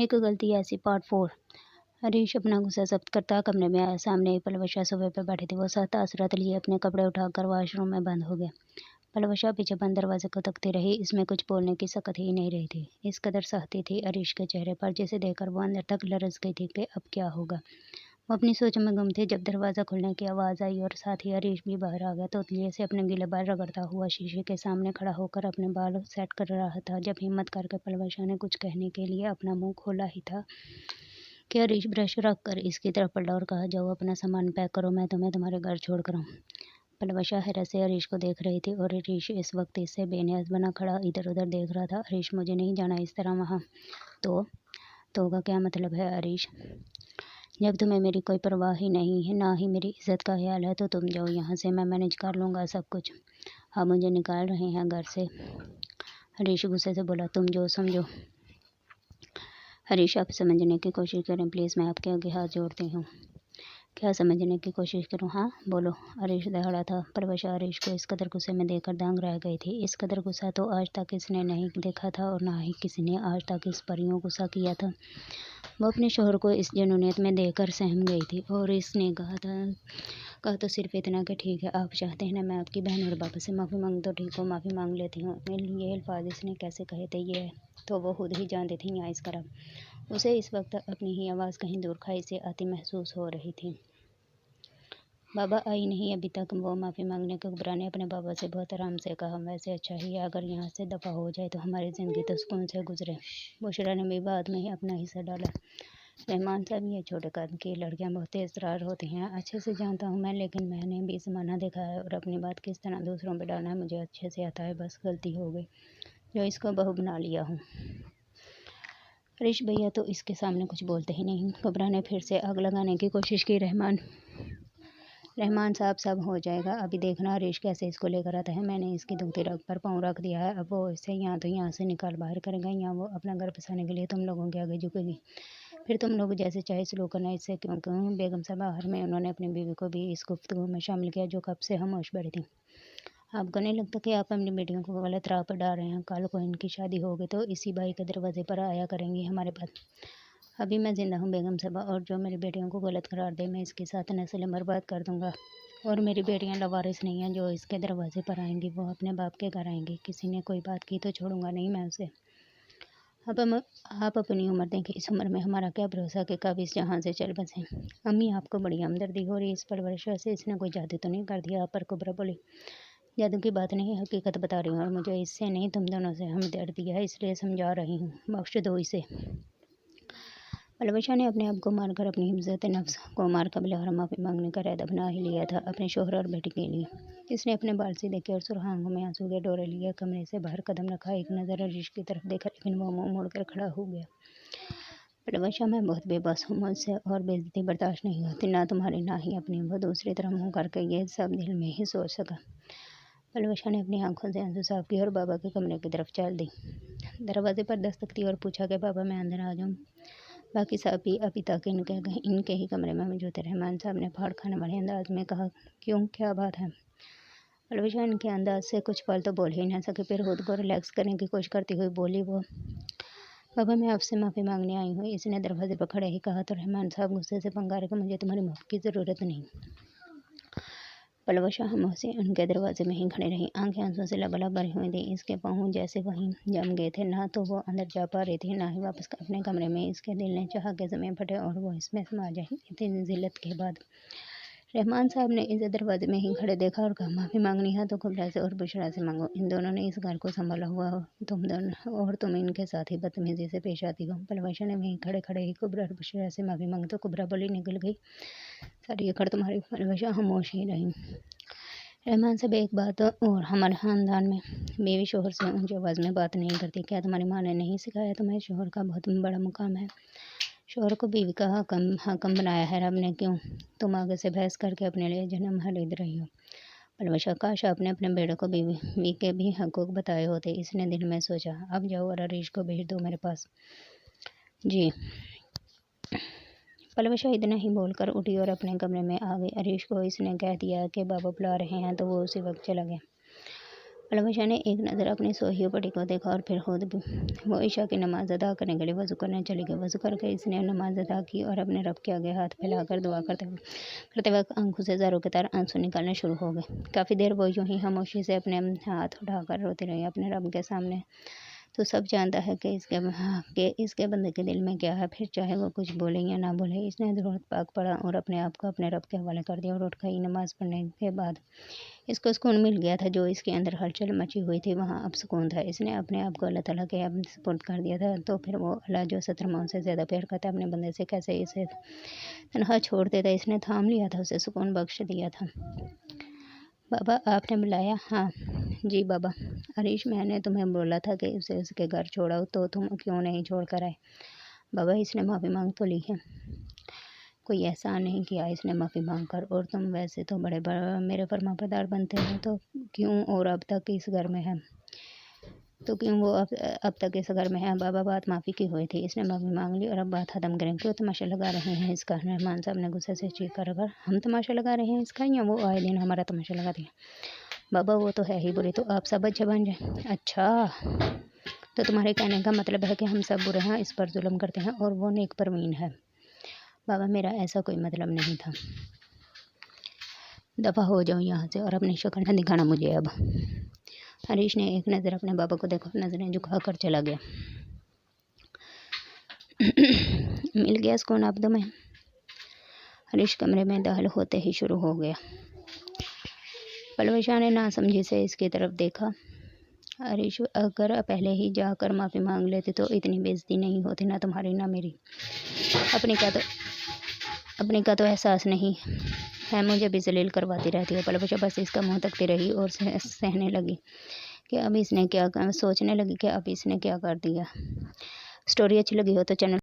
एक गलती ऐसी पार्ट 4। हरीश अपना गुस्सा जब्त करता कमरे में आया। सामने ही पलवशा सोफे पर बैठी थी। वो सहता असरत लिए अपने कपड़े उठाकर वॉशरूम में बंद हो गया। पलवशा पीछे बंद दरवाजे को तकती रही। इसमें कुछ बोलने की सकत ही नहीं रही थी। इस कदर सहती थी हरीश के चेहरे पर, जिसे देखकर वो अंदर तक लरस गई थी कि अब क्या होगा। वो अपनी सोच में गुम थी जब दरवाज़ा खुलने की आवाज़ आई और साथ ही हरीश भी बाहर आ गया। तौलिए से अपने गीले बाल रगड़ता हुआ शीशे के सामने खड़ा होकर अपने बाल सेट कर रहा था। जब हिम्मत करके पलवशा ने कुछ कहने के लिए अपना मुंह खोला ही था कि हरीश ब्रश रख कर इसकी तरफ पलटा और कहा, जाओ अपना सामान पैक करो, मैं तुम्हारे घर छोड़ कर आऊँ। पलवशा हैरत से हरीश को देख रही थी और हरीश इस वक्त इससे बेनियाज बना खड़ा इधर उधर देख रहा था। हरीश, मुझे नहीं जाना इस तरह वहाँ। तो का क्या मतलब है हरीश? जब तुम्हें मेरी कोई परवाह ही नहीं है, ना ही मेरी इज्जत का ख्याल है, तो तुम जाओ यहाँ से, मैं मैनेज कर लूँगा सब कुछ। आप मुझे निकाल रहे हैं घर से? हरीश गुस्से से बोला, तुम जो समझो। हरीश, आप समझने की कोशिश करें प्लीज़, मैं आपके आगे हाथ जोड़ती हूँ। क्या समझने की कोशिश करूँ? हाँ बोलो। हरीश दहाड़ा था। पलवशा हरीश को इस कदर गुस्से में देखकर दंग रह गई थी। इस कदर गुस्सा तो आज तक इसने नहीं देखा था और ना ही किसी ने आज तक इस पर यूँ गुस्सा किया था। वो अपने शोहर को इस जुनूनियत में देखकर सहम गई थी और इसने कहा तो सिर्फ इतना कि ठीक है, आप चाहते हैं ना मैं आपकी बहन और पापा से माफ़ी मांग, तो ठीक हो, माफ़ी मांग लेती हूँ। ये अल्फाज इसने कैसे कहे थे ये तो वो खुद ही जानती थी। यहाँ इस तरफ उसे इस वक्त अपनी ही आवाज़ कहीं दूर खाई से आती महसूस हो रही थी। बाबा आई नहीं अभी तक। वो माफ़ी मांगने के घबराने अपने बाबा से बहुत आराम से कहा, वैसे अच्छा ही है अगर यहाँ से दफ़ा हो जाए तो हमारी ज़िंदगी तो सुकून से गुजरे। बुशरा ने भी बाद में ही अपना हिस्सा डाला। रहमान साहब, ये छोटे कद की लड़कियाँ बहुत तेज़ होती हैं, अच्छे से जानता हूँ मैं, लेकिन मैंने भी ज़माना देखा है और अपनी बात किस तरह दूसरों पर डालना है मुझे अच्छे से आता है। बस गलती हो गई जो इसको बहू बना लिया हूँ। हरीश भैया तो इसके सामने कुछ बोलते ही नहीं। घबराने फिर से आग लगाने की कोशिश की। रहमान साहब, सब हो जाएगा, अभी देखना हरीश कैसे इसको लेकर आता है। मैंने इसकी दूसरी रग पर पाँव रख दिया है, अब वो इसे यहाँ से निकाल बाहर करेगा या वो अपना घर बसाने के लिए तुम लोगों के आगे झुकेगी। फिर तुम लोग जैसे चाहे सलूक करना, इससे क्यों बेगम साहब बाहर में उन्होंने अपनी बीवी को भी इस गुफ्तगू में शामिल किया जो कब से खामोश बैठी थी। आपको नहीं लगता कि आप अपनी बेटियों को गलत राह पर डाल रहे हैं? कल को इनकी शादी होगी तो इसी भाई के दरवाजे पर आया करेंगी हमारे पास। अभी मैं जिंदा हूँ बेगम साहबा, और जो मेरी बेटियों को गलत करार दे मैं इसके साथ नस्लें बर्बाद कर दूंगा। और मेरी बेटियां लवारिस नहीं हैं जो इसके दरवाजे पर आएंगी, वो अपने बाप के घर आएंगी। किसी ने कोई बात की तो छोड़ूंगा नहीं मैं उसे। अब आप अपनी उम्र देखें, इस उम्र में हमारा क्या भरोसा कि कब इस जहाँ से चल बसें। अम्मी, आपको बड़ी हमदर्दी हो रही, इस परवरिश से इसने कोई जादू तो नहीं कर दिया? पर कुबरा बोली, जादू की बात नहीं, हकीकत बता रही हूँ, और मुझे इससे नहीं तुम दोनों से हमदर्दी है, इसलिए समझा रही हूँ, बख्श दो इसे। पलवशा ने अपने आप को मारकर अपनी इज्जत नफ्स को मार कबले और माफ़ी मांगने का इरादा बना ही लिया था अपने शोहर और बेटी के लिए। इसने अपने बाल सीधे किए और सुरह आंखों में आंसू के डोरे लिए कमरे से बाहर कदम रखा। एक नज़र हरीश की तरफ देखा, लेकिन वो मुँह मोड़कर खड़ा हो गया। पलवशा, मैं बहुत बेबस हूँ, मुझसे और बेइज्जती बर्दाश्त नहीं होती, ना तुम्हारी ना ही अपनी। वो दूसरी तरफ मुँह करके ये सब दिल में ही सोच सका। पलवशा ने अपनी आंखों से आंसू साफ किए और बाबा के कमरे की तरफ चल दी। दरवाजे पर दस्तक दी और पूछा कि बाबा मैं अंदर आ जाऊँ? बाकी सब भी अभी तक इनके ही कमरे में मौजूद थे। रहमान साहब ने फाड़ खाने वाले अंदाज में कहा, क्यों, क्या बात है? पलवशा इनके अंदाज से कुछ पल तो बोल ही न सके, फिर खुद को रिलैक्स करने की कोशिश करती हुई बोली वो, बाबा मैं आपसे माफ़ी मांगने आई हूँ। इसने दरवाजे पर खड़े ही कहा तो रहमान साहब गुस्से से पंगारे कि मुझे तुम्हारी माफ़ी की ज़रूरत नहीं। पलवशा खामोश से उनके दरवाजे में ही खड़ी रही, आंखें आंसुओं से लबालब भरी हुई थी। इसके पाँव जैसे वहीं जम गए थे, ना तो वो अंदर जा पा रही थी ना ही वापस अपने कमरे में। इसके दिल ने चाहा के ज़मीन फटे और वो इसमें समा जाए। इतनी जिल्लत के बाद रहमान साहब ने इसे दरवाजे में ही खड़े देखा और कहा, माफ़ी मांगनी है तो कुबरा से और बुशरा से मांगो। इन दोनों ने इस घर को संभाला हुआ हो, तुम इनके साथ ही बदतमीजी से पेश आती हो। पलवशा ने वहीं खड़े खड़े ही कुबरा और बुशरा से माफ़ी मांगी तो कुबरा बोली, निकल गई सारी अकड़ तुम्हारी। पलवशा खामोश ही रही। रहमान साहब, एक बात और, हमारे ख़ानदान में बीवी शोहर से ऊंची आवाज़ में बात नहीं करती। क्या तुम्हारी माँ ने नहीं सिखाया तुम्हें? शोहर का बहुत बड़ा मुकाम है, शोहर को बीवी का हाकम बनाया है रब ने। क्यों तुम आगे से बहस करके अपने लिए जन्म खरीद रही हो? पलवशा, काश आपने अपने बेटे को बीवी के भी हकूक बताए होते, इसने दिल में सोचा। अब जाओ और हरीश को भेज दो मेरे पास। जी। पलवशा इतना ही बोलकर उठी और अपने कमरे में आ गई। हरीश को इसने कह दिया कि बाबा बुला रहे हैं तो वो उसी वक्त चला गया। पलवशा ने एक नज़र अपनी सोही पटी को देखा और फिर खुद भी वो ईशा की नमाज अदा करने के लिए वज़ू करने चली गई। वज़ू करके इसने नमाज अदा की और अपने रब के आगे हाथ फैलाकर दुआ करते वक्त आंखों से ज़ारों की तरह आंसू निकलने शुरू हो गए। काफ़ी देर वो यूं ही खामोशी से अपने हाथ उठाकर रोती रही अपने रब के सामने। तो सब जानता है कि इसके बंदे के दिल में क्या है, फिर चाहे वो कुछ बोले या ना बोले। इसने ज़रूरत पाक पड़ा और अपने आप को अपने रब के हवाले कर दिया और उठ गई। नमाज पढ़ने के बाद इसको सुकून मिल गया था। जो इसके अंदर हलचल मची हुई थी वहाँ अब सुकून था। इसने अपने आप को अल्लाह ताला के अब सुपुर्द कर दिया था। तो फिर वो अल्लाह जो 17 माह से ज़्यादा प्यार करता है अपने बंदे से, कैसे इसे तनहा छोड़ देता। इसने थाम लिया था, उसे सुकून बख्श दिया था। बाबा आपने बुलाया? हाँ जी बाबा। अरीश, मैंने तुम्हें बोला था कि उसे उसके घर छोड़ाओ, तो तुम क्यों नहीं छोड़ कर आए? बाबा, इसने माफ़ी मांग तो ली है, कोई एहसान नहीं किया इसने माफ़ी मांग कर। और तुम वैसे तो बड़े मेरे फरमाबरदार बनते हैं, तो क्यों और अब तक इस घर में है? तो क्यों वो अब तक इस घर में है? बाबा, बात माफ़ी की हुई थी, इसने माफ़ी मांग ली और अब बात ख़त्म करें। क्यों तमाशा लगा रहे हैं इसका? रहमान साहब ने गुस्से से चीख कर, अगर हम तमाशा लगा रहे हैं इसका या वो आए दिन हमारा तमाशा लगाती है? बाबा, वो तो है ही बुरी, तो आप सब अच्छे बन जाए। अच्छा, तो तुम्हारे कहने का मतलब है कि हम सब बुरे हैं, इस पर जुल्म करते हैं और वो नेक परवीन है? बाबा, मेरा ऐसा कोई मतलब नहीं था। दफ़ा हो जाओ यहाँ से और अपनी शक्ल न दिखाना मुझे अब। हरीश ने एक नज़र अपने बाबा को देखा, नज़रें झुका कर चला गया। मिल गया सुकून अब तुम्हें? हरीश कमरे में दाखिल होते ही शुरू हो गया। पलवशा ने नासमझी से इसकी तरफ देखा। हरीश, अगर पहले ही जाकर माफ़ी मांग लेती तो इतनी बेइज्जती नहीं होती, ना तुम्हारी ना मेरी। अपने का तो एहसास नहीं है, मुझे भी जलील करवाती रहती हो। पलवशा बस इसका मुँह तकती रही और सहने लगी कि अब इसने क्या सोचने लगी कि अब इसने क्या कर दिया। स्टोरी अच्छी लगी हो तो चैनल